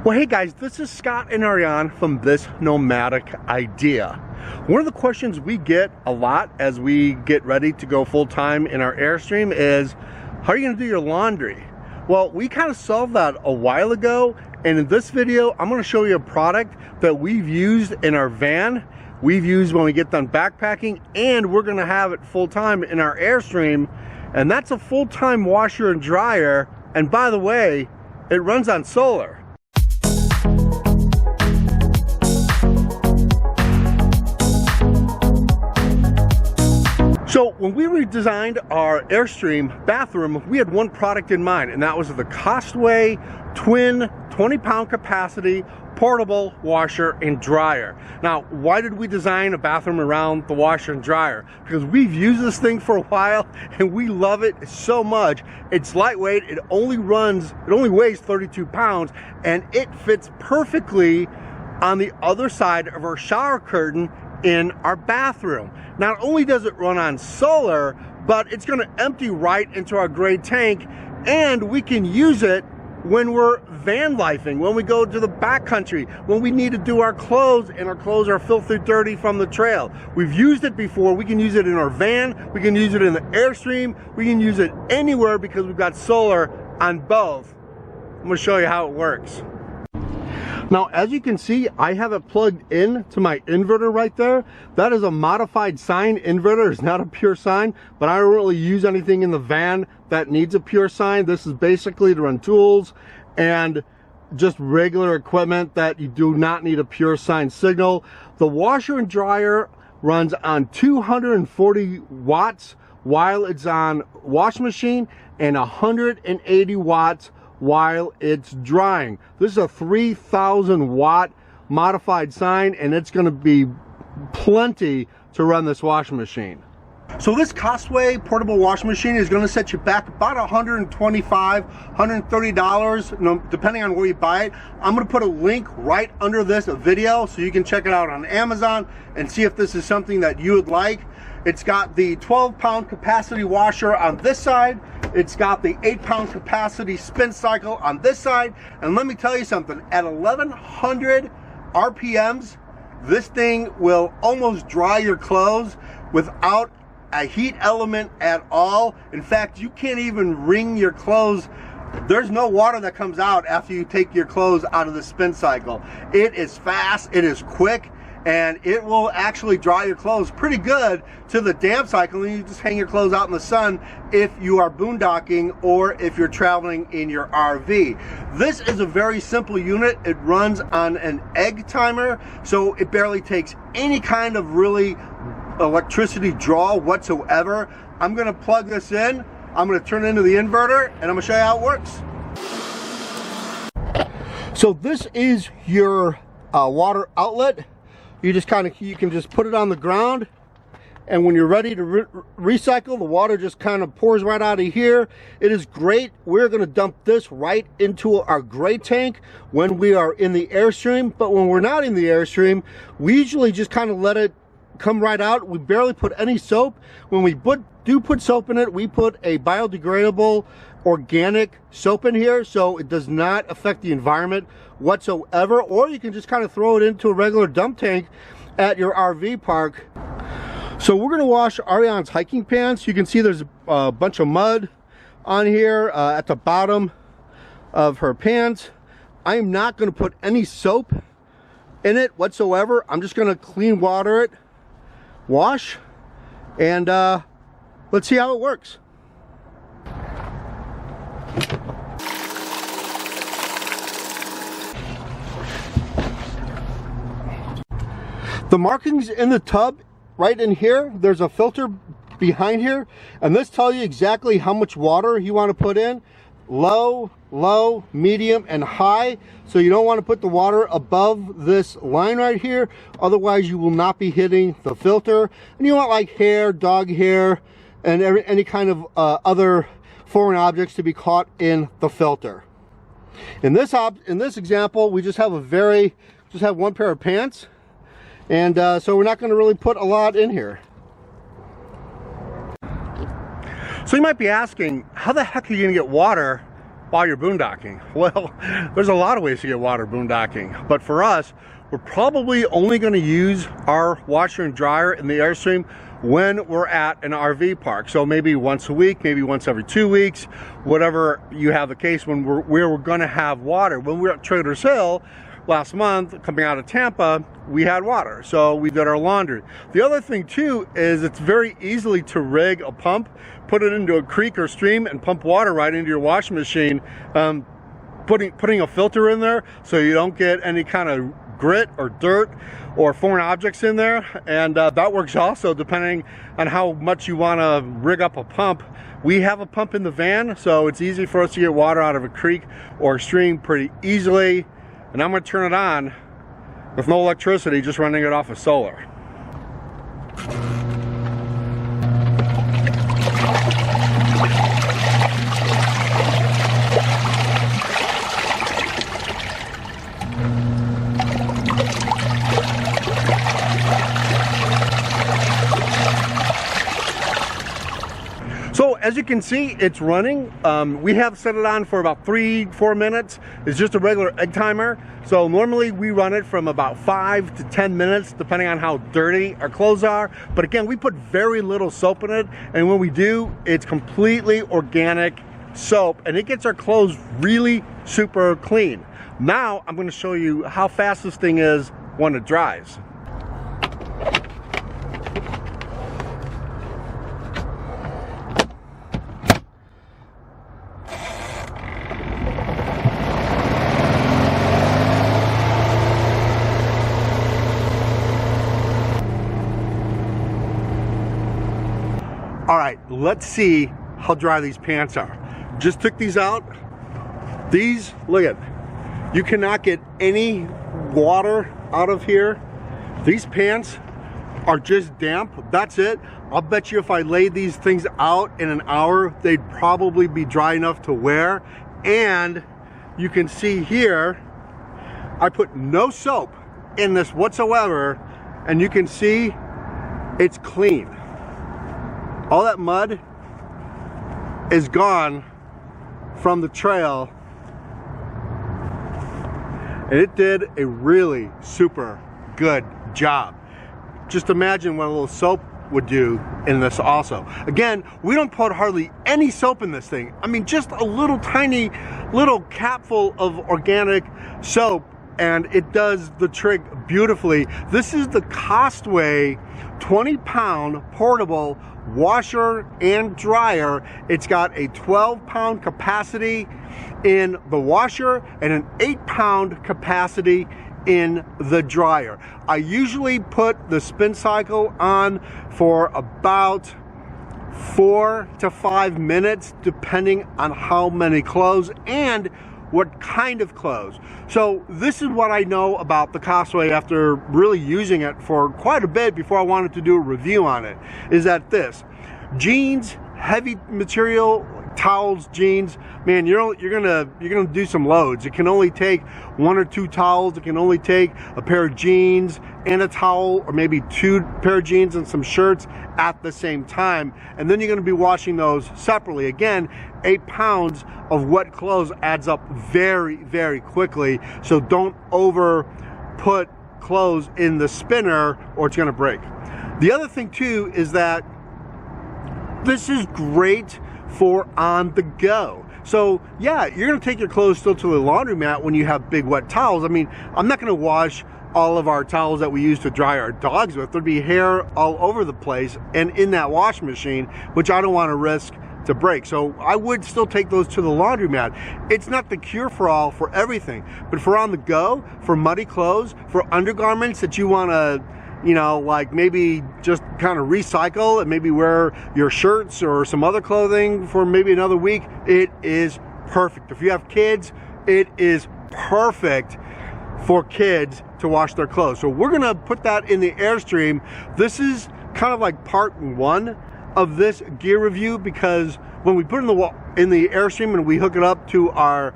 Well, hey guys, this is Scott Ariane from this Nomadic Idea. One of the questions we get a lot as we get ready to go full-time in our Airstream is, how are you going to do your laundry? Well, we kind of solved that a while ago, and in this video, I'm going to show you a product that we've used in our van, we've used when we get done backpacking, and we're going to have it full-time in our Airstream, and that's a full-time washer and dryer, and by the way, it runs on solar. So when we redesigned our Airstream bathroom, we had one product in mind, and that was the Costway twin 20-pound capacity portable washer and dryer. Now, why did we design a bathroom around the washer and dryer? Because we've used this thing for a while and we love it so much. It's lightweight, it only weighs 32 pounds, and it fits perfectly on the other side of our shower curtain in our bathroom. Not only does it run on solar, but it's going to empty right into our gray tank, and we can use it when we're van lifing, when we go to the backcountry, when we need to do our clothes and our clothes are filthy dirty from the trail. We've used it before. We can use it in our van, we can use it in the Airstream, we can use it anywhere because we've got solar on both. I'm going to show you how it works. Now, as you can see, I have it plugged in to my inverter right there. That is a modified sine inverter. It's not a pure sine, but I don't really use anything in the van that needs a pure sine. This is basically to run tools and just regular equipment that you do not need a pure sine signal. The washer and dryer runs on 240 watts while it's on wash machine and 180 watts while it's drying. This is a 3,000 watt modified sine, and it's going to be plenty to run this washing machine. So this Costway portable washing machine is going to set you back about $125, $130, depending on where you buy it. I'm going to put a link right under this video so you can check it out on Amazon and see if this is something that you would like. It's got the 12-pound capacity washer on this side. It's got the 8-pound capacity spin cycle on this side. And let me tell you something, at 1100 RPMs, this thing will almost dry your clothes without a heat element at all. In fact, you can't even wring your clothes. There's no water that comes out after you take your clothes out of the spin cycle. It is fast, it is quick, and it will actually dry your clothes pretty good to the damp cycle, and you just hang your clothes out in the sun if you are boondocking or if you're traveling in your RV. This is a very simple unit. It runs on an egg timer, so it barely takes any kind of really electricity draw whatsoever. I'm gonna plug this in, I'm gonna turn it into the inverter, and I'm gonna show you how it works. So this is your water outlet. You can just put it on the ground, and when you're ready to recycle, the water just kind of pours right out of here. It is great. We're going to dump this right into our gray tank when we are in the Airstream, but when we're not in the Airstream, we usually just kind of let it come right out. We barely put any soap. When we do put soap in it, we put a biodegradable organic soap in here, so it does not affect the environment whatsoever. Or you can just kind of throw it into a regular dump tank at your RV park. So we're going to wash Ariane's hiking pants. You can see there's a bunch of mud on here at the bottom of her pants. I am not going to put any soap in it whatsoever. I'm just going to clean water it, wash, and let's see how it works. The markings in the tub right in here, there's a filter behind here, and this tells you exactly how much water you want to put in. Low, low, medium, and high. So you don't want to put the water above this line right here, otherwise you will not be hitting the filter. And you want like hair, dog hair, and any kind of other foreign objects to be caught in the filter. In this example, we just have one pair of pants, and so we're not going to really put a lot in here. So you might be asking, how the heck are you going to get water while you're boondocking? Well, there's a lot of ways to get water boondocking, but for us, we're probably only going to use our washer and dryer in the Airstream when we're at an RV park. So maybe once a week, maybe once every 2 weeks, whatever you have the case when we're going to have water. When we were at Traders Hill last month, coming out of Tampa, we had water, so we did our laundry. The other thing too is it's very easily to rig a pump, put it into a creek or stream and pump water right into your washing machine, putting a filter in there so you don't get any kind of grit or dirt or foreign objects in there, and that works also depending on how much you want to rig up a pump. We have a pump in the van, so it's easy for us to get water out of a creek or a stream pretty easily, and I'm going to turn it on with no electricity, just running it off of solar. So as you can see, it's running. We have set it on for about 3-4 minutes. It's just a regular egg timer. So normally we run it from about 5 to 10 minutes, depending on how dirty our clothes are. But again, we put very little soap in it. And when we do, it's completely organic soap, and it gets our clothes really super clean. Now I'm going to show you how fast this thing is when it dries. All right, let's see how dry these pants are. Just took these out. These, look at, you cannot get any water out of here. These pants are just damp, that's it. I'll bet you if I laid these things out in an hour, they'd probably be dry enough to wear. And you can see here, I put no soap in this whatsoever, and you can see it's clean. All that mud is gone from the trail, and it did a really super good job. Just imagine what a little soap would do in this also. Again, we don't put hardly any soap in this thing. I mean, just a little tiny little capful of organic soap, and it does the trick beautifully. This is the Costway 20-pound portable washer and dryer. It's got a 12-pound capacity in the washer and an 8-pound capacity in the dryer. I usually put the spin cycle on for about 4 to 5 minutes, depending on how many clothes and what kind of clothes. So this is what I know about the Costway after really using it for quite a bit before I wanted to do a review on it, is that this jeans, heavy material, towels, jeans, man, you're gonna do some loads. It can only take 1 or 2 towels. It can only take a pair of jeans and a towel, or maybe 2 pair of jeans and some shirts at the same time. And then you're gonna be washing those separately. Again, 8 pounds of wet clothes adds up very, very quickly. So don't over put clothes in the spinner or it's gonna break. The other thing too is that this is great for on the go. So yeah, you're gonna take your clothes still to the laundromat when you have big wet towels. I mean, I'm not gonna wash all of our towels that we use to dry our dogs with. There'd be hair all over the place and in that washing machine, which I don't want to risk to break. So I would still take those to the laundromat. It's not the cure for all for everything, but for on the go, for muddy clothes, for undergarments that you want to, you know, like maybe just kind of recycle and maybe wear your shirts or some other clothing for maybe another week, it is perfect. If you have kids, it is perfect for kids to wash their clothes. So we're gonna put that in the Airstream. This is kind of like part 1 of this gear review, because when we put it in the Airstream and we hook it up to our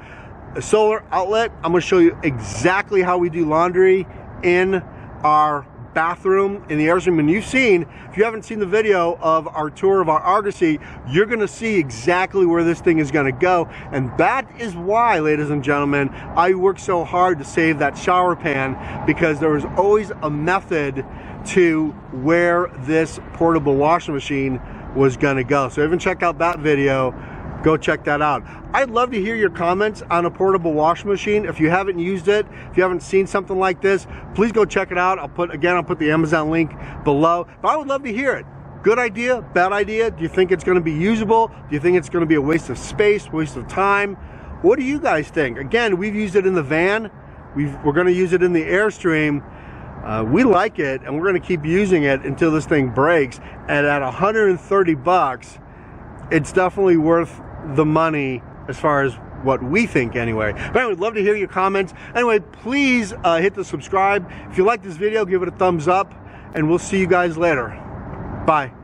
solar outlet, I'm gonna show you exactly how we do laundry in our bathroom in the Airstream. And you've seen, if you haven't seen the video of our tour of our Argosy, you're gonna see exactly where this thing is gonna go. And that is why, ladies and gentlemen, I worked so hard to save that shower pan, because there was always a method to where this portable washing machine was gonna go. So even check out that video, go check that out. I'd love to hear your comments on a portable washing machine. If you haven't used it, if you haven't seen something like this, please go check it out. I'll put the Amazon link below. But I would love to hear it. Good idea, bad idea? Do you think it's gonna be usable? Do you think it's gonna be a waste of space, waste of time? What do you guys think? Again, we've used it in the van. We're gonna use it in the Airstream. We like it, and we're gonna keep using it until this thing breaks. And at 130 bucks, it's definitely worth the money as far as what we think anyway. But anyway, we'd love to hear your comments. Anyway, please hit the subscribe. If you like this video, give it a thumbs up, and we'll see you guys later. Bye.